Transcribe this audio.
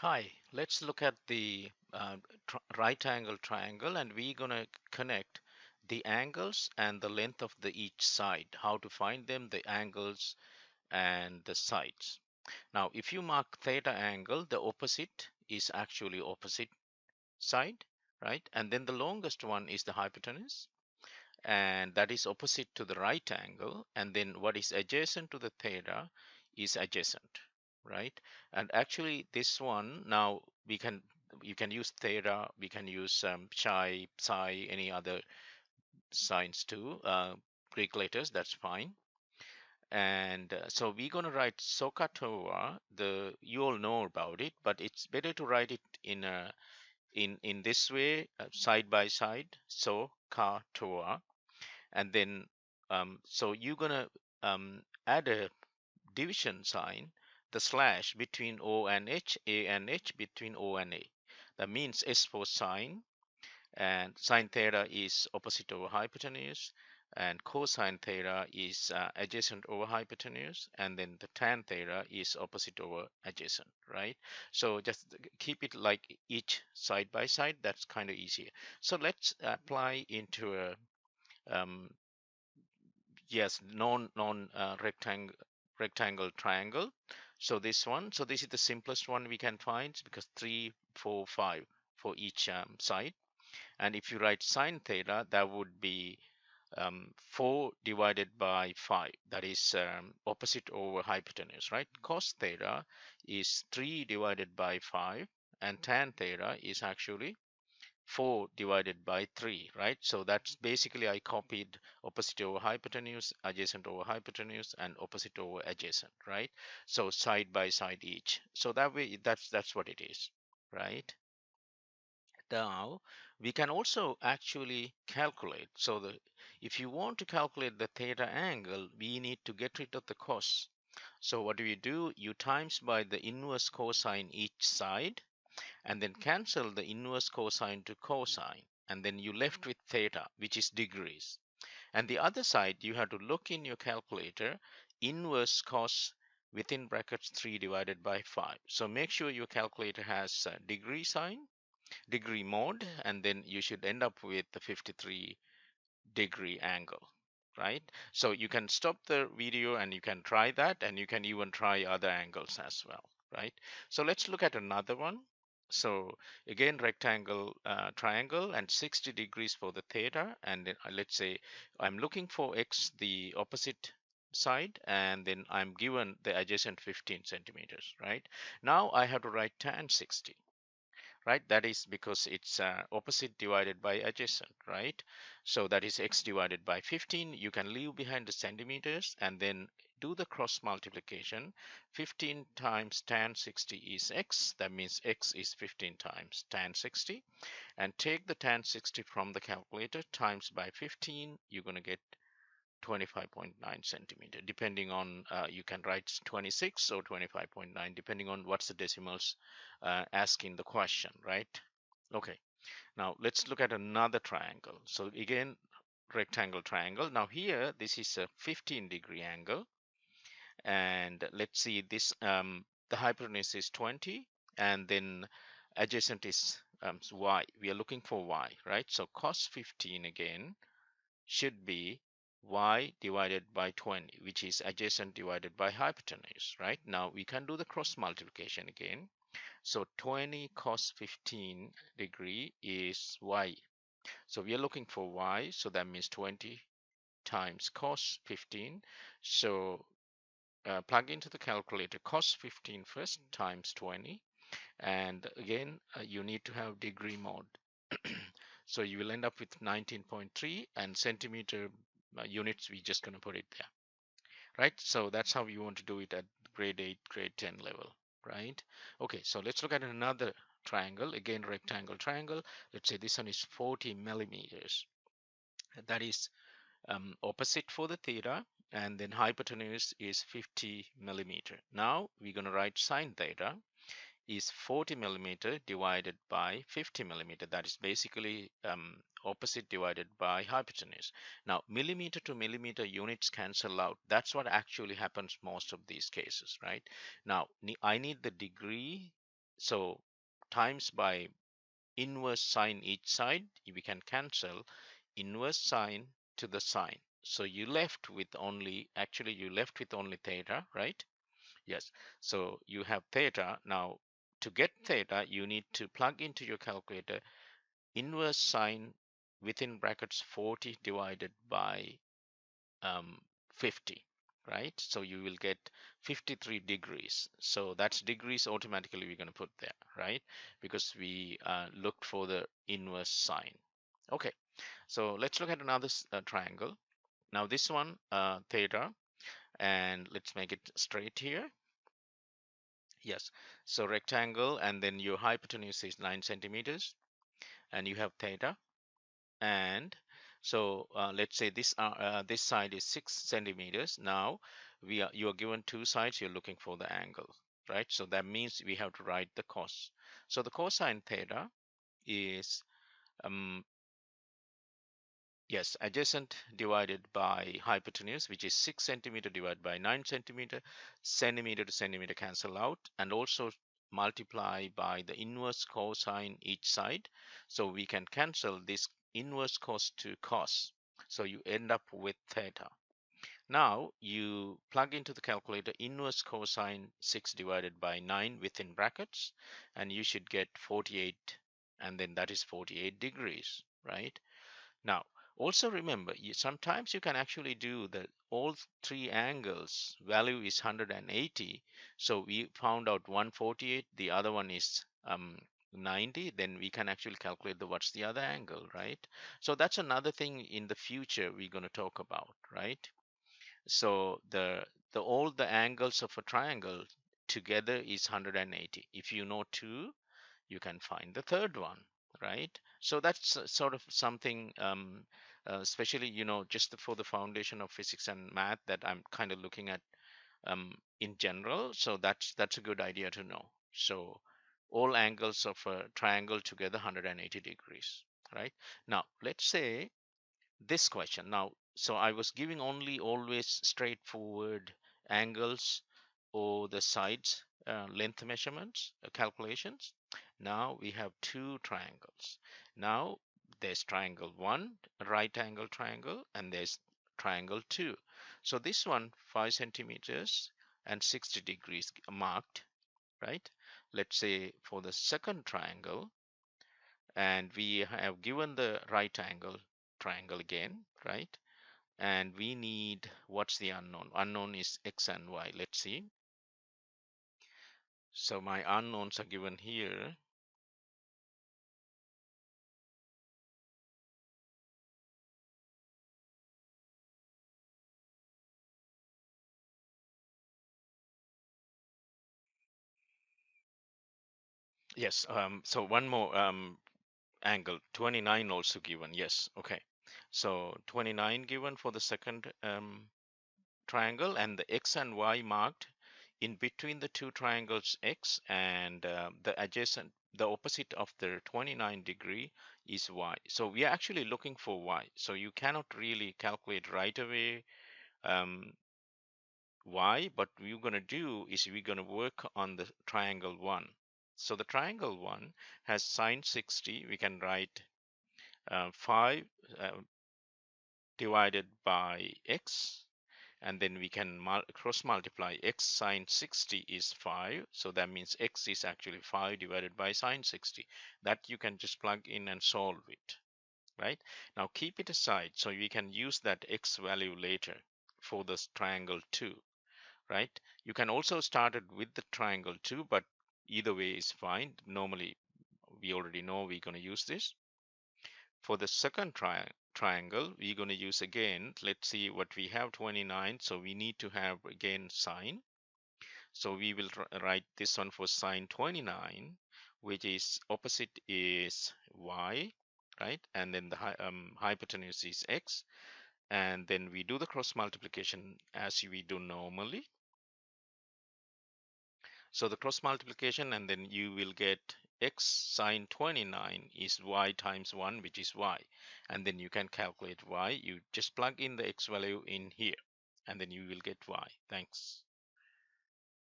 Hi, let's look at the right angle triangle, and we're going to connect the angles and the length of the each side, how to find them, the angles and the sides. Now, if you mark theta angle, the opposite is actually opposite side, right? And then the longest one is the hypotenuse, and that is opposite to the right angle, and then what is adjacent to the theta is adjacent, right? And actually this one, now we can, you can use theta, we can use chi, psi, any other signs too, Greek letters, that's fine. And so we're going to write Sohcahtoa. The you all know about it, but it's better to write it in a in this way, side by side, Sohcahtoa. And then so you're gonna add a division sign, the slash between O and H, A and H between O and A. That means S for sine, and sine theta is opposite over hypotenuse, and cosine theta is adjacent over hypotenuse, and then the tan theta is opposite over adjacent, right? So just keep it like each side by side. That's kind of easier. So let's apply into a um, yes, non rectangle triangle. So this one, so this is the simplest one we can find because 3, 4, 5 for each side. And if you write sine theta, that would be 4 divided by 5. That is opposite over hypotenuse, right? Cos theta is 3 divided by 5, and tan theta is actually 4 divided by 3, right? So that's basically I copied opposite over hypotenuse, adjacent over hypotenuse, and opposite over adjacent, right? So side by side each. So that way, that's what it is, right? Now we can also actually calculate. So the if you want to calculate the theta angle, we need to get rid of the cos. So what do you do? You times by the inverse cosine each side, and then cancel the inverse cosine to cosine, and then you left with theta, which is degrees. And the other side, you have to look in your calculator, inverse cos within brackets 3 divided by 5. So make sure your calculator has degree sign, degree mode, and then you should end up with the 53-degree angle, right? So you can stop the video and you can try that, and you can even try other angles as well, right? So let's look at another one. So again, rectangle, triangle, and 60 degrees for the theta. And then let's say I'm looking for x, the opposite side, and then I'm given the adjacent 15 centimeters, right? Now I have to write tan 60, right? That is because it's opposite divided by adjacent, right? So that is x divided by 15. You can leave behind the centimeters and then do the cross multiplication. 15 times tan 60 is x. That means x is 15 times tan 60. And take the tan 60 from the calculator times by 15. You're going to get 25.9 centimeter, depending on you can write 26 or 25.9 depending on what's the decimals asking the question, right? Okay, now let's look at another triangle. So again, rectangle triangle. Now here this is a 15-degree angle, and let's see this, the hypotenuse is 20, and then adjacent is y. We are looking for y, right? So cos 15 again should be y divided by 20, which is adjacent divided by hypotenuse, right? Now we can do the cross multiplication again. So 20 cos 15 degree is y. So we are looking for y, so that means 20 times cos 15. So plug into the calculator cos 15 first times 20, and again you need to have degree mode. So you will end up with 19.3, and centimeter units, we're just going to put it there, right? So that's how you want to do it at grade 8, grade 10 level, right? Okay, so let's look at another triangle, again rectangle triangle. Let's say this one is 40 millimeters. That is opposite for the theta, and then hypotenuse is 50 millimeter. Now we're going to write sine theta is 40 millimeter divided by 50 millimeter. That is basically opposite divided by hypotenuse. Now millimeter to millimeter units cancel out. That's what actually happens most of these cases, right? Now I need the degree So times by inverse sine each side, we can cancel inverse sine to the sine. So you left with only, actually you left with only theta, right? Yes. So you have theta. Now to get theta, you need to plug into your calculator inverse sine within brackets 40 divided by um, 50, right? So you will get 53 degrees. So that's degrees automatically we're going to put there, right? Because we looked for the inverse sine. Okay, so let's look at another triangle. Now this one, theta, and let's make it straight here. Yes, so rectangle, and then your hypotenuse is 9 centimeters, and you have theta. And so let's say this side is 6 centimeters. Now you are given two sides, you're looking for the angle, right? So that means we have to write the cos. So the cosine theta is um, yes, adjacent divided by hypotenuse, which is 6 centimeter divided by 9 centimeter. Centimeter to centimeter cancel out, and also multiply by the inverse cosine each side. So we can cancel this inverse cos to cos. So you end up with theta. Now you plug into the calculator inverse cosine 6 divided by 9 within brackets, and you should get 48, and then that is 48 degrees, right? Now, also remember, sometimes you can actually do that all three angles value is 180. So we found out 148, the other one is 90, then we can actually calculate what's the other angle, right? So that's another thing in the future we're going to talk about, right? So the all the angles of a triangle together is 180. If you know two, you can find the third one, right? So that's sort of something, especially, just for the foundation of physics and math that I'm kind of looking at in general. So that's a good idea to know. So all angles of a triangle together 180 degrees, right? Now, let's say this question. Now, so I was giving only always straightforward angles or the sides length measurements calculations. Now we have two triangles. Now there's triangle one, right angle triangle, and there's triangle two. So this one 5 centimeters and 60 degrees marked, right? Let's say for the second triangle, and we have given the right angle triangle again, right? And we need, what's the unknown? Unknown is x and y. Let's see. So my unknowns are given here. Yes, so one more angle, 29 also given. Yes, okay. So 29 given for the second triangle, and the x and y marked in between the two triangles x, and the opposite of the 29 degree is y. So we are actually looking for y. So you cannot really calculate right away um, y, but we're going to do is we're going to work on the triangle one. So the triangle one has sine 60. We can write 5 uh, divided by x, and then we can cross multiply. X sine 60 is 5, so that means x is actually 5 divided by sine 60. That you can just plug in and solve it, right? Now keep it aside, so we can use that x value later for this triangle 2, right? You can also start it with the triangle 2, but either way is fine. Normally we already know we're going to use this. For the second triangle, we're going to use again, let's see what we have, 29. So we need to have again sine. So we will write this one for sine 29, which is opposite is y, right? And then the hypotenuse is x. And then we do the cross multiplication as we do normally. So the cross multiplication, and then you will get x sine 29 is y times 1, which is y. And then you can calculate y. You just plug in the x value in here, and then you will get y. Thanks.